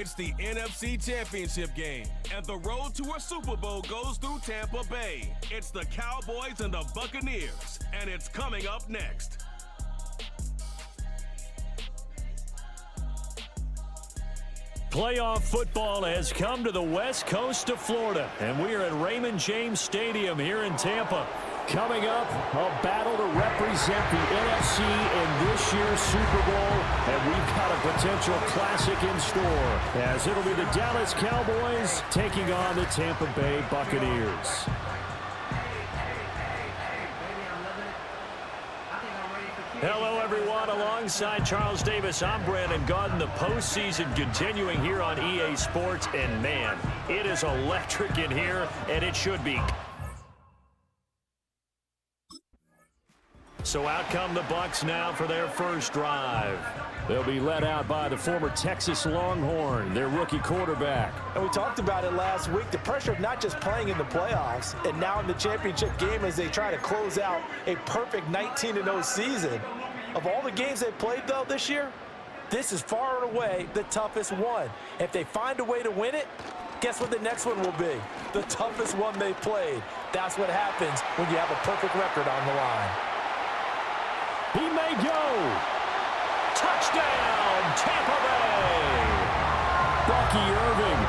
It's the NFC Championship game, and the road to a Super Bowl goes through Tampa Bay. It's the Cowboys and the Buccaneers, and it's coming up next. Playoff football has come to the west coast of Florida, and we are at Raymond James Stadium here in Tampa. Coming up, a battle to represent the NFC in this year's Super Bowl, and we've got a potential classic in store, as it'll be the Dallas Cowboys taking on the Tampa Bay Buccaneers. Hello, everyone. Alongside Charles Davis, I'm Brandon Gaudin. The postseason continuing here on EA Sports, and man, it is electric in here, and it should be. So out come the Bucs now for their first drive. They'll be led out by the former Texas Longhorn, their rookie quarterback. And we talked about it last week, the pressure of not just playing in the playoffs and now in the championship game as they try to close out a perfect 19-0 season. Of all the games they've played, though, this year, this is far and away the toughest one. If they find a way to win it, guess what the next one will be? The toughest one they've played. That's what happens when you have a perfect record on the line. He may go. Touchdown, Tampa Bay. Bucky Irving,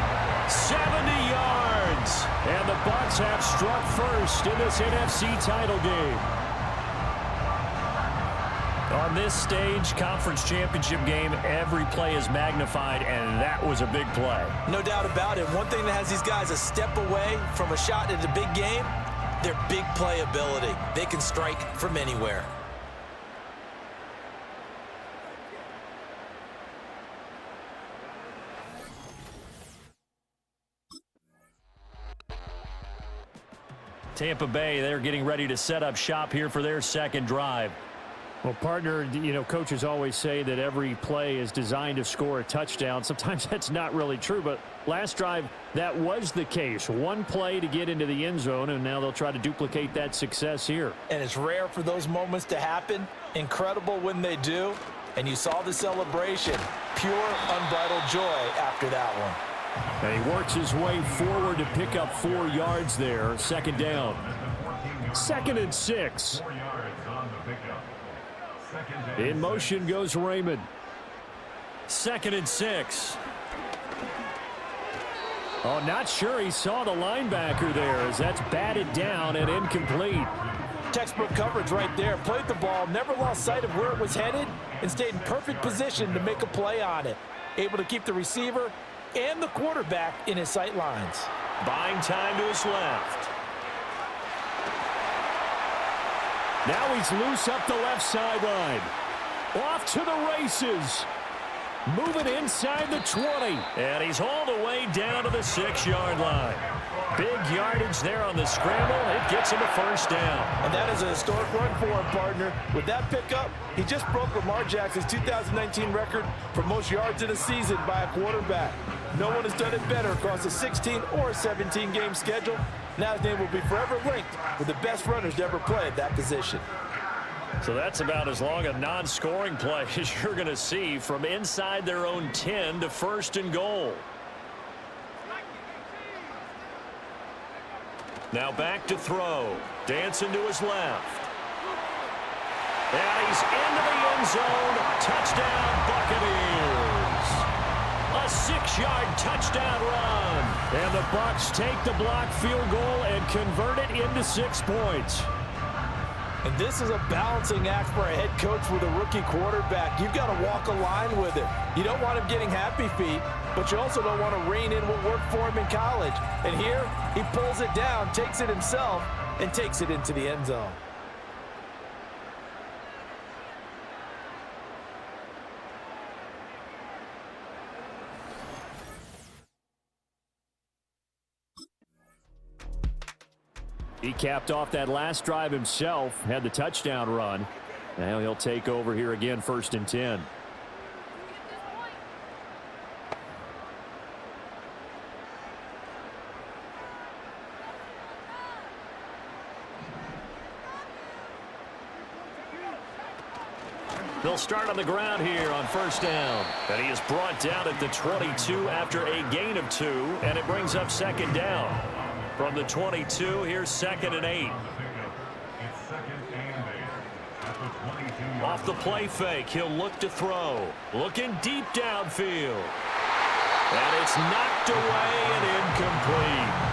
70 yards. And the Bucs have struck first in this NFC title game. On this stage, conference championship game, every play is magnified, and that was a big play. No doubt about it. One thing that has these guys a step away from a shot at a big game, their big play ability. They can strike from anywhere. Tampa Bay, they're getting ready to set up shop here for their second drive. Well, partner, coaches always say that every play is designed to score a touchdown. Sometimes that's not really true, but last drive, that was the case. One play to get into the end zone, and now they'll try to duplicate that success here. And it's rare for those moments to happen. Incredible when they do. And you saw the celebration. Pure, unbridled joy after that one. And he works his way forward to pick up 4 yards there. Second down. 2nd and 6. In motion goes Raymond. 2nd and 6. Oh, not sure he saw the linebacker there as that's batted down and incomplete. Textbook coverage right there. Played the ball, never lost sight of where it was headed, and stayed in perfect position to make a play on it. Able to keep the receiver and the quarterback in his sight lines. Buying time to his left. Now he's loose up the left sideline. Off to the races. Moving inside the 20. And he's hauled away down to the 6-yard line. Big yardage there on the scramble. It gets him a first down. And that is a historic run for him, partner. With that pickup, he just broke Lamar Jackson's 2019 record for most yards in a season by a quarterback. No one has done it better across a 16 or a 17-game schedule. Now his name will be forever linked with the best runners to ever play at that position. So that's about as long a non-scoring play as you're going to see from inside their own 10 to 1st and goal. Now back to throw. Dancing to his left. And he's into the end zone. Touchdown, Buccaneers. A 6-yard touchdown run. And the Bucs take the block field goal and convert it into 6 points. And this is a balancing act for a head coach with a rookie quarterback. You've got to walk a line with it. You don't want him getting happy feet, but you also don't want to rein in what worked for him in college. And here, he pulls it down, takes it himself, and takes it into the end zone. He capped off that last drive himself, had the touchdown run. Now he'll take over here again, 1st and 10. They'll start on the ground here on first down. And he is brought down at the 22 after a gain of 2, and it brings up second down. From the 22, here's 2nd and 8. Off the play fake, he'll look to throw. Looking deep downfield. And it's knocked away and incomplete.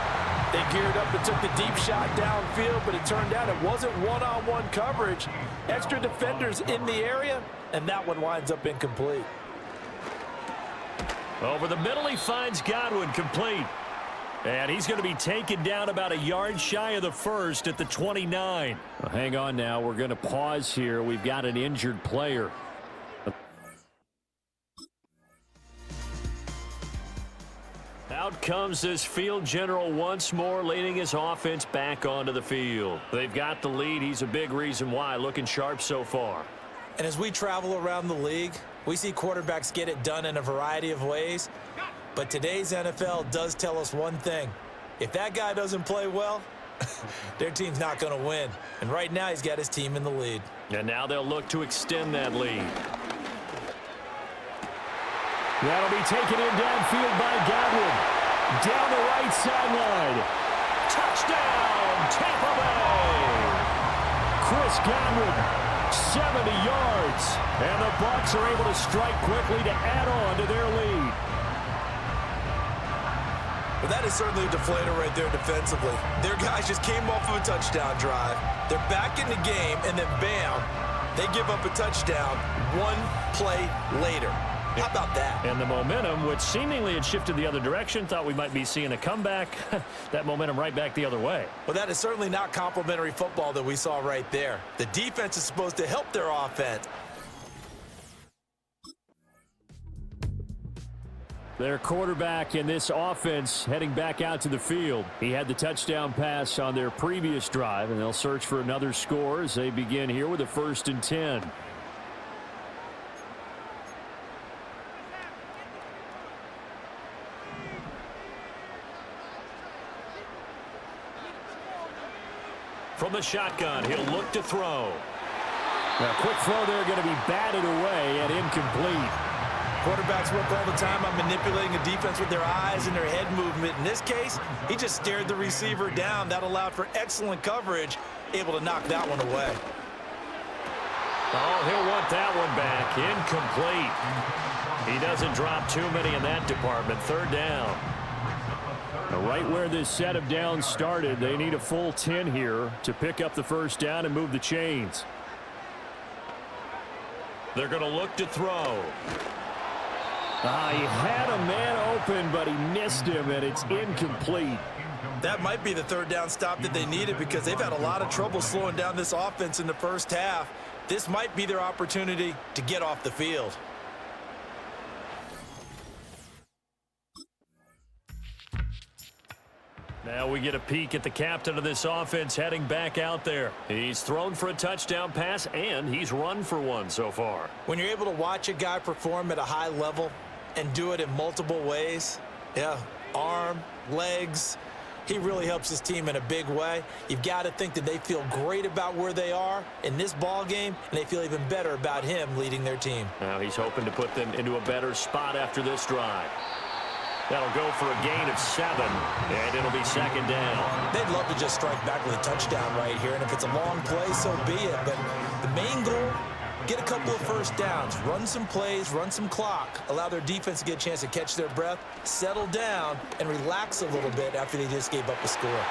They geared up and took the deep shot downfield, but it turned out it wasn't one-on-one coverage. Extra defenders in the area, and that one winds up incomplete. Over the middle, he finds Godwin complete. And he's going to be taken down about a yard shy of the first at the 29. Well, hang on now. We're going to pause here. We've got an injured player. Out comes this field general once more, leading his offense back onto the field. They've got the lead. He's a big reason why. Looking sharp so far. And as we travel around the league, we see quarterbacks get it done in a variety of ways. But today's NFL does tell us one thing. If that guy doesn't play well, their team's not going to win. And right now, he's got his team in the lead. And now they'll look to extend that lead. That'll be taken in downfield by Godwin. Down the right sideline. Touchdown, Tampa Bay! Chris Godwin, 70 yards. And the Bucs are able to strike quickly to add on to their lead. Well, that is certainly a deflator right there defensively. Their guys just came off of a touchdown drive. They're back in the game, and then bam, they give up a touchdown one play later. How about that? And the momentum, which seemingly had shifted the other direction, thought we might be seeing a comeback. That momentum right back the other way. Well, that is certainly not complimentary football that we saw right there. The defense is supposed to help their offense. Their quarterback in this offense heading back out to the field. He had the touchdown pass on their previous drive, and they'll search for another score as they begin here with a 1st and 10. From the shotgun, he'll look to throw. Now, quick throw there going to be batted away and incomplete. Quarterbacks work all the time on manipulating a defense with their eyes and their head movement. In this case, he just stared the receiver down. That allowed for excellent coverage, able to knock that one away. Oh, he'll want that one back. Incomplete. He doesn't drop too many in that department. 3rd down. Right where this set of downs started, they need a full 10 here to pick up the 1st down and move the chains. They're going to look to throw. He had a man open, but he missed him, and it's incomplete. That might be the 3rd down stop that they needed because they've had a lot of trouble slowing down this offense in the first half. This might be their opportunity to get off the field. Now we get a peek at the captain of this offense heading back out there. He's thrown for a touchdown pass, and he's run for one so far. When you're able to watch a guy perform at a high level and do it in multiple ways, arm, legs, he really helps his team in a big way. You've got to think that they feel great about where they are in this ball game, and they feel even better about him leading their team. Now he's hoping to put them into a better spot after this drive. That'll go for a gain of 7, and it'll be 2nd down. They'd love to just strike back with a touchdown right here, and if it's a long play, so be it. But the main goal, get a couple of 1st downs, run some plays, run some clock, allow their defense to get a chance to catch their breath, settle down, and relax a little bit after they just gave up a score.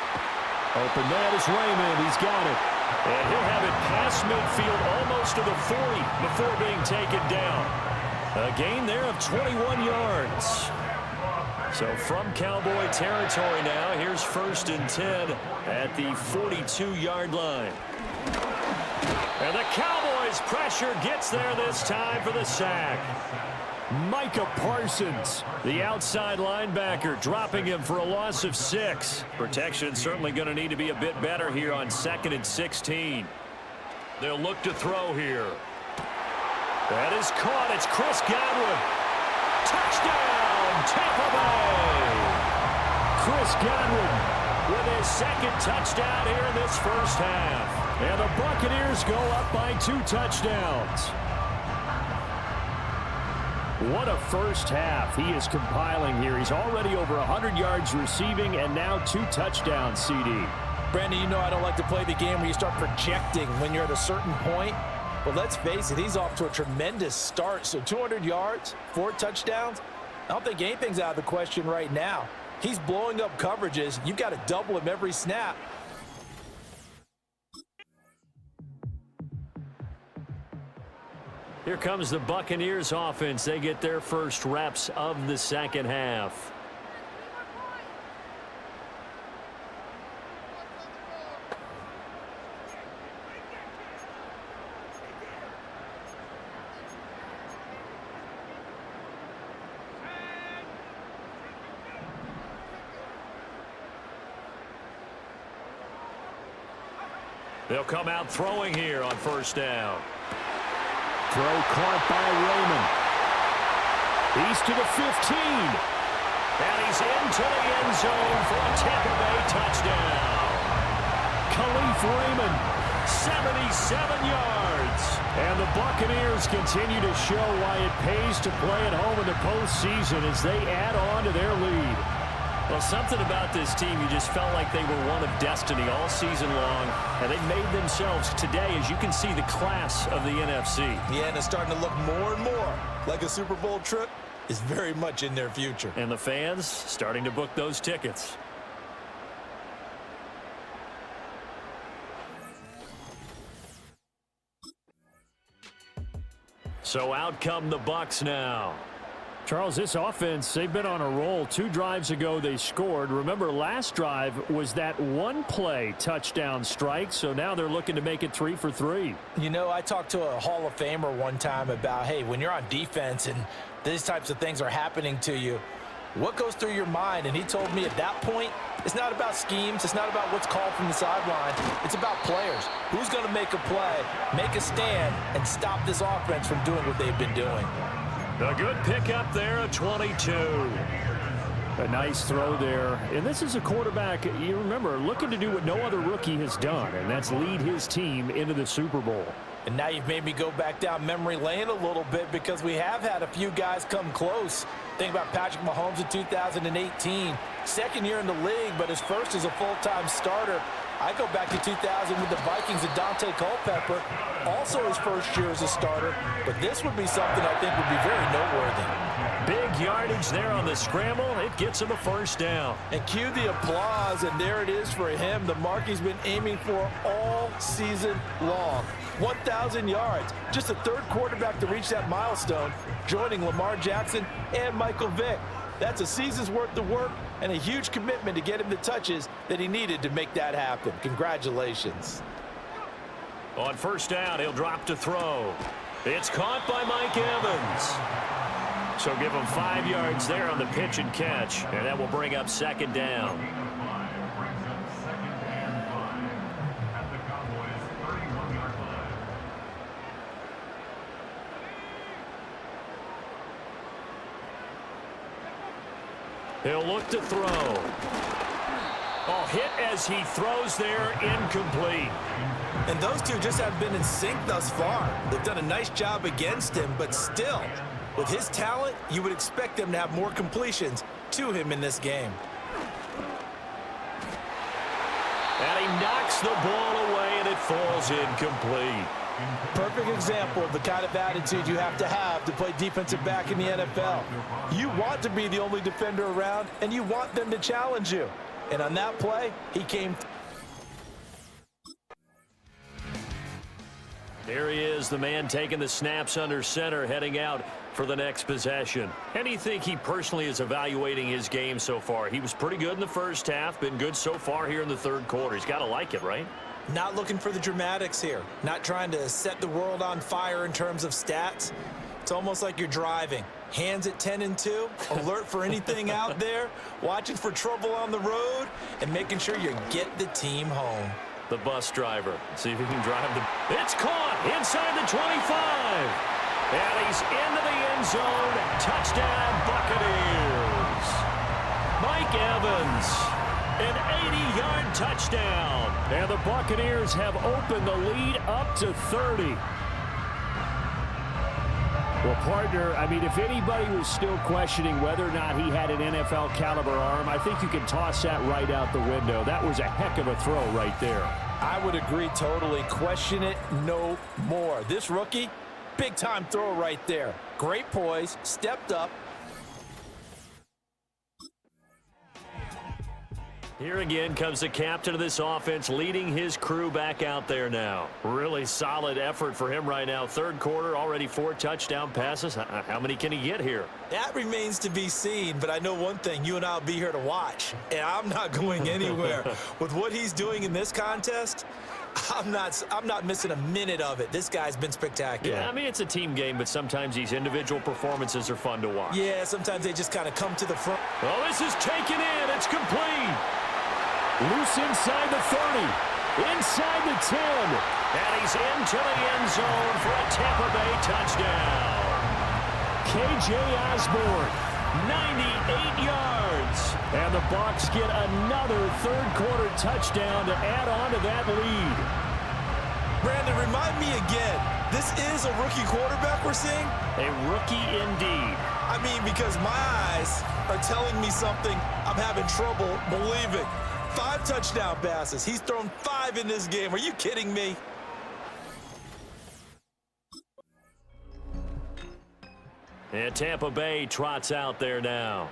Open man is Raymond. He's got it. And he'll have it past midfield almost to the 40 before being taken down. A gain there of 21 yards. So from Cowboy territory now, here's 1st and 10 at the 42-yard line. And the Cowboys' pressure gets there this time for the sack. Micah Parsons, the outside linebacker, dropping him for a loss of 6. Protection certainly going to need to be a bit better here on 2nd and 16. They'll look to throw here. That is caught. It's Chris Godwin. Touchdown, Tampa Bay! Chris Godwin with his 2nd touchdown here in this first half. And the Buccaneers go up by 2 touchdowns. What a first half he is compiling here. He's already over 100 yards receiving and now 2 touchdowns, CD. Brandon, you know I don't like to play the game where you start projecting when you're at a certain point. But let's face it, he's off to a tremendous start. So 200 yards, 4 touchdowns. I don't think anything's out of the question right now. He's blowing up coverages. You've got to double him every snap. Here comes the Buccaneers offense. They get their first reps of the second half. They'll come out throwing here on first down. Throw caught by Raymond. He's to the 15. And he's into the end zone for a Tampa Bay touchdown. Khalif Raymond, 77 yards. And the Buccaneers continue to show why it pays to play at home in the postseason as they add on to their lead. Well, something about this team, you just felt like they were one of destiny all season long, and they made themselves today, as you can see, the class of the NFC. Yeah, and it's starting to look more and more like a Super Bowl trip is very much in their future. And the fans starting to book those tickets. So out come the Bucs now. Charles, this offense, they've been on a roll. 2 drives ago, they scored. Remember, last drive was that one-play touchdown strike, so now they're looking to make it 3 for 3. You know, I talked to a Hall of Famer one time about, hey, when you're on defense and these types of things are happening to you, what goes through your mind? And he told me at that point, it's not about schemes. It's not about what's called from the sideline. It's about players. Who's going to make a play, make a stand, and stop this offense from doing what they've been doing. A good pickup there at 22. A nice throw there. And this is a quarterback, you remember, looking to do what no other rookie has done, and that's lead his team into the Super Bowl. And now you've made me go back down memory lane a little bit because we have had a few guys come close. Think about Patrick Mahomes in 2018. Second year in the league, but his first as a full-time starter. I go back to 2000 with the Vikings and Dante Culpepper. Also his first year as a starter. But this would be something I think would be very noteworthy. Big yardage there on the scramble. It gets him a first down. And cue the applause, and there it is for him. The mark he's been aiming for all season long. 1,000 yards. Just the 3rd quarterback to reach that milestone, joining Lamar Jackson and Michael Vick. That's a season's worth of work and a huge commitment to get him the touches that he needed to make that happen. Congratulations. On first down, he'll drop to throw. It's caught by Mike Evans. So give him 5 yards there on the pitch and catch, and that will bring up 2nd down. He'll look to throw. Oh, hit as he throws there, incomplete. And those two just have been in sync thus far. They've done a nice job against him, but still, with his talent, you would expect them to have more completions to him in this game. And he knocks the ball away, and it falls incomplete. Perfect example of the kind of attitude you have to play defensive back in the NFL. You want to be the only defender around, and you want them to challenge you. And on that play, he came. Here he is, the man taking the snaps under center, heading out for the next possession. How do you think he personally is evaluating his game so far? He was pretty good in the first half, been good so far here in the 3rd quarter. He's got to like it, right? Not looking for the dramatics here. Not trying to set the world on fire in terms of stats. It's almost like you're driving. Hands at 10 and 2, alert for anything out there, watching for trouble on the road, and making sure you get the team home. The bus driver. See if he can drive the... It's caught inside the 25. And he's into the end zone. Touchdown, Buccaneers. Mike Evans. An 80-yard touchdown. And the Buccaneers have opened the lead up to 30. Well, partner, I mean, if anybody was still questioning whether or not he had an NFL caliber arm, I think you can toss that right out the window. That was a heck of a throw right there. I would agree totally. Question it no more. This rookie, big-time throw right there. Great poise, stepped up. Here again comes the captain of this offense, leading his crew back out there now. Really solid effort for him right now. Third quarter, already 4 touchdown passes. How many can he get here? That remains to be seen, but I know one thing. You and I will be here to watch, and I'm not going anywhere. With what he's doing in this contest, I'm not missing a minute of it. This guy's been spectacular. Yeah, I mean, it's a team game, but sometimes these individual performances are fun to watch. Yeah, sometimes they just kind of come to the front. Oh, this is taken in. It's complete. Loose inside the 30, inside the 10. And he's into the end zone for a Tampa Bay touchdown. K.J. Osborne, 98 yards. And the Bucs get another third-quarter touchdown to add on to that lead. Brandon, remind me again, this is a rookie quarterback we're seeing? A rookie indeed. I mean, because my eyes are telling me something I'm having trouble believing. 5 touchdown passes. He's thrown 5 in this game. Are you kidding me? And Tampa Bay trots out there now.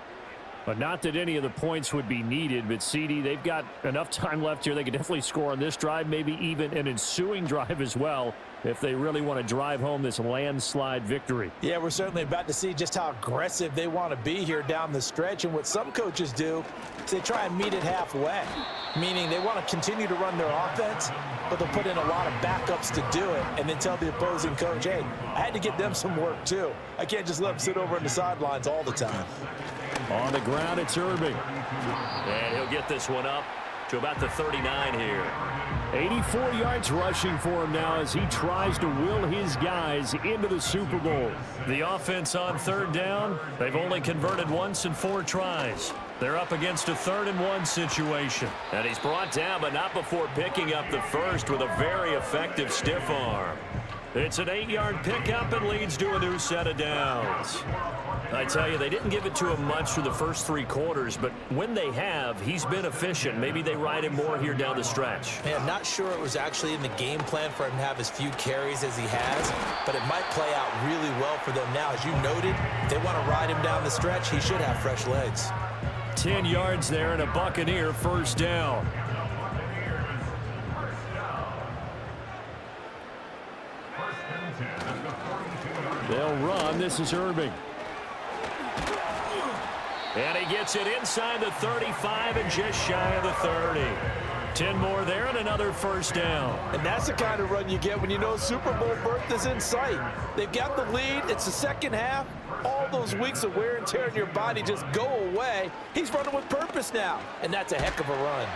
But not that any of the points would be needed, but CD, they've got enough time left here. They could definitely score on this drive, maybe even an ensuing drive as well, if they really want to drive home this landslide victory. Yeah, we're certainly about to see just how aggressive they want to be here down the stretch. And what some coaches do is they try and meet it halfway, meaning they want to continue to run their offense, but they'll put in a lot of backups to do it and then tell the opposing coach, hey, I had to get them some work too. I can't just let them sit over on the sidelines all the time. On the ground, it's Irving. And he'll get this one up to about the 39 here. 84 yards rushing for him now as he tries to will his guys into the Super Bowl. The offense on third down, they've only converted once in 4 tries. They're up against a 3rd-and-1 situation. And he's brought down, but not before picking up the first with a very effective stiff arm. It's an 8-yard pickup and leads to a new set of downs. I tell you, they didn't give it to him much through the first 3 quarters, but when they have, he's been efficient. Maybe they ride him more here down the stretch. Man, I'm not sure it was actually in the game plan for him to have as few carries as he has, but it might play out really well for them now. As you noted, if they want to ride him down the stretch, he should have fresh legs. 10 yards there and a Buccaneer first down. They'll run. This is Irving. And he gets it inside the 35 and just shy of the 30. 10 more there and another first down. And that's the kind of run you get when you know Super Bowl berth is in sight. They've got the lead. It's the second half. All those weeks of wear and tear in your body just go away. He's running with purpose now, and that's a heck of a run.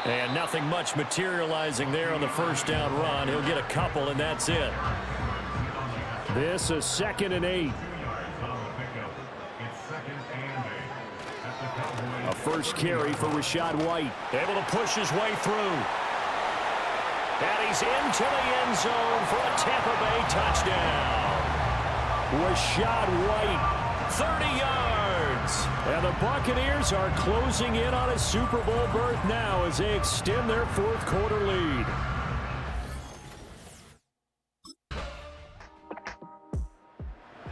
And nothing much materializing there on the first down run. He'll get a couple, and that's it. This is 2nd and 8. A first carry for Rachaad White. Able to push his way through. And he's into the end zone for a Tampa Bay touchdown. Rachaad White, 30 yards. And the Buccaneers are closing in on a Super Bowl berth now as they extend their 4th quarter lead.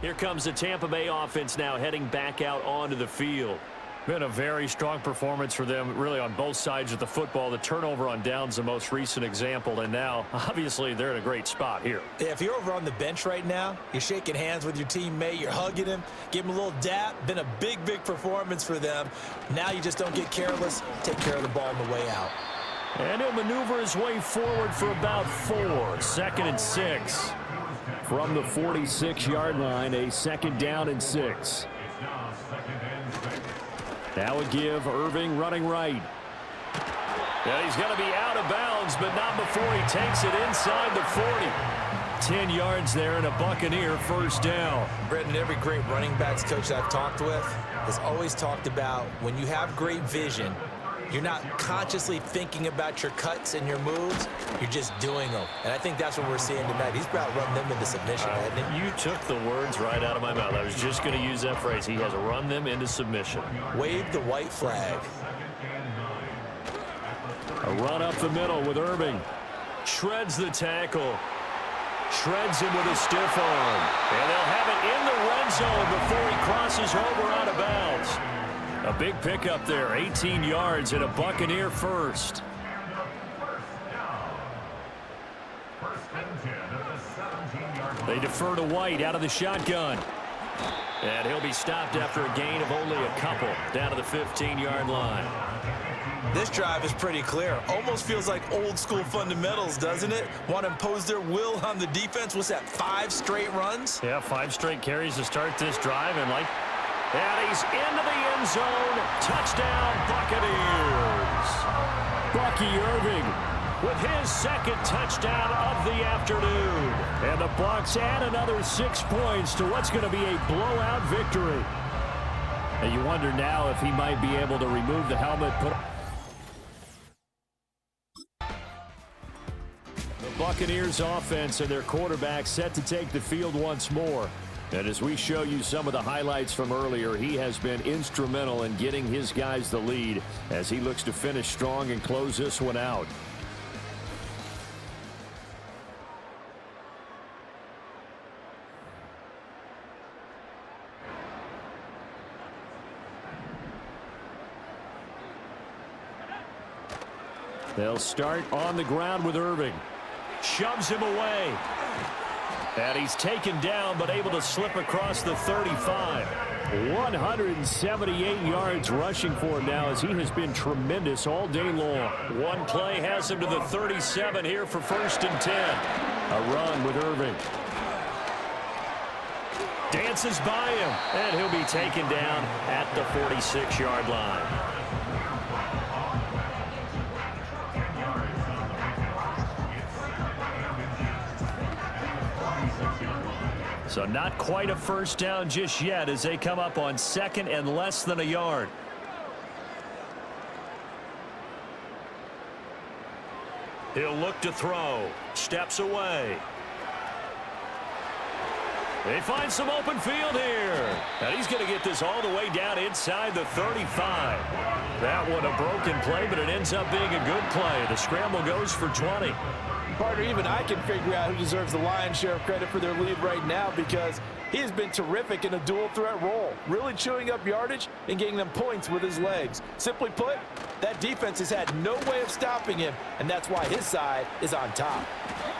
Here comes the Tampa Bay offense now heading back out onto the field. Been a very strong performance for them, really, on both sides of the football. The turnover on downs, the most recent example, and now, obviously, they're in a great spot here. Yeah, if you're over on the bench right now, you're shaking hands with your teammate, you're hugging him, give him a little dap. Been a big, big performance for them. Now you just don't get careless. Take care of the ball on the way out. And he'll maneuver his way forward for about 4. 2nd and 6. From the 46-yard line, a 2nd down and 6. That would give Irving running right. Yeah, he's going to be out of bounds, but not before he takes it inside the 40. 10 yards there and a Buccaneer first down. Brendan, every great running backs coach I've talked with has always talked about when you have great vision, You're not consciously thinking about your cuts and your moves. You're just doing them. And I think that's what we're seeing tonight. He's about to run them into submission, hasn't he? You took the words right out of my mouth. I was just going to use that phrase. He has run them into submission. Wave the white flag. A run up the middle with Irving. Shreds the tackle. Shreds him with a stiff arm. And they'll have it in the red zone before he crosses over out of bounds. A big pickup there, 18 yards and a Buccaneer first. They defer to White out of the shotgun. And he'll be stopped after a gain of only a couple down to the 15-yard line. This drive is pretty clear. Almost feels like old school fundamentals, doesn't it? Want to impose their will on the defense. What's that, 5 straight runs? Yeah, 5 straight carries to start this drive. And he's into the end zone. Touchdown, Buccaneers. Bucky Irving With his second touchdown of the afternoon. And the Bucs add another 6 points to what's going to be a blowout victory. And you wonder now if he might be able to remove the helmet. The Buccaneers offense and their quarterback set to take the field once more. And as we show you some of the highlights from earlier, he has been instrumental in getting his guys the lead as he looks to finish strong and close this one out. They'll start on the ground with Irving. Shoves him away. And he's taken down, but able to slip across the 35. 178 yards rushing for him now as he has been tremendous all day long. One play has him to the 37 here for 1st and 10. A run with Irving. Dances by him, and he'll be taken down at the 46-yard line. So not quite a first down just yet as they come up on 2nd and less than a yard. He'll look to throw. Steps away. They find some open field here. And he's going to get this all the way down inside the 35. That one a broken play, but it ends up being a good play. The scramble goes for 20. Partner, even I can figure out who deserves the lion's share of credit for their lead right now because he has been terrific in a dual threat role, really chewing up yardage and getting them points with his legs. Simply put, that defense has had no way of stopping him, and that's why his side is on top.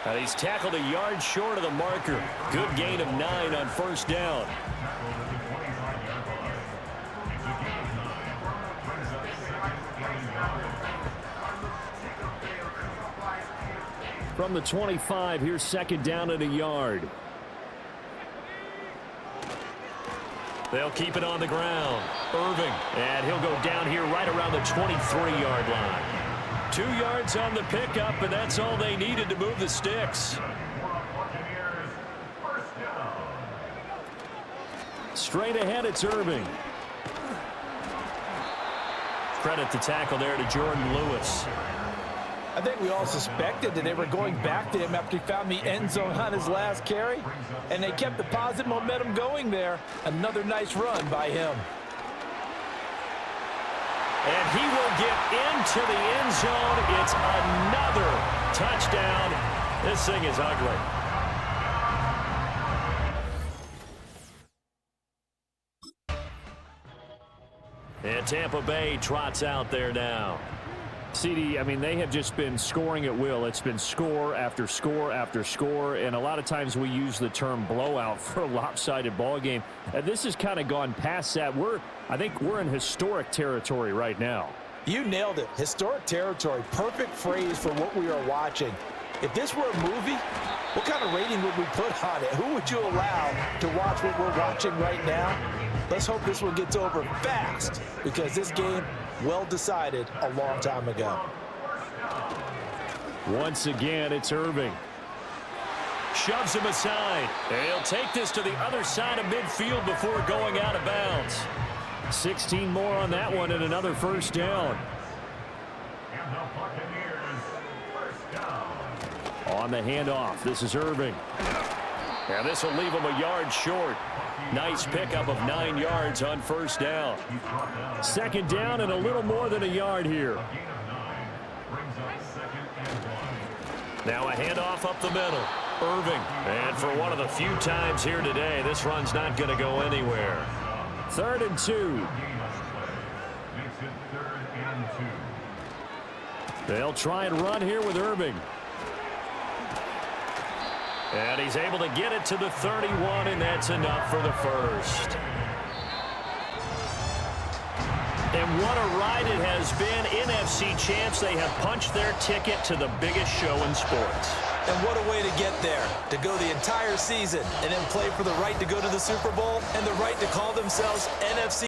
And he's tackled a yard short of the marker. Good gain of 9 on 1st down. From the 25, here's 2nd down and a yard. They'll keep it on the ground. Irving, and he'll go down here right around the 23-yard line. 2 yards on the pickup, and that's all they needed to move the sticks. Straight ahead, it's Irving. Credit the tackle there to Jordan Lewis. I think we all suspected that they were going back to him after he found the end zone on his last carry, and they kept the positive momentum going there. Another nice run by him. And he will get into the end zone. It's another touchdown. This thing is ugly. And Tampa Bay trots out there now. CD, I mean, they have just been scoring at will. It's been score after score after score, and a lot of times we use the term blowout for a lopsided ball game. This has kind of gone past that. I think we're in historic territory right now. You nailed it. Historic territory. Perfect phrase for what we are watching. If this were a movie, what kind of rating would we put on it? Who would you allow to watch what we're watching right now? Let's hope this one gets over fast because this game, well decided a long time ago. Once again, it's Irving. Shoves him aside. And he'll take this to the other side of midfield before going out of bounds. 16 more on that one and another 1st down. On the handoff, this is Irving. And this will leave him a yard short. Nice pickup of 9 yards on first down. Second down and a little more than a yard here. Now a handoff up the middle. Irving. And for one of the few times here today, this run's not going to go anywhere. 3rd and 2. They'll try and run here with Irving. And he's able to get it to the 31, and that's enough for the first. And what a ride it has been. NFC champs, they have punched their ticket to the biggest show in sports. And what a way to get there, to go the entire season and then play for the right to go to the Super Bowl and the right to call themselves NFC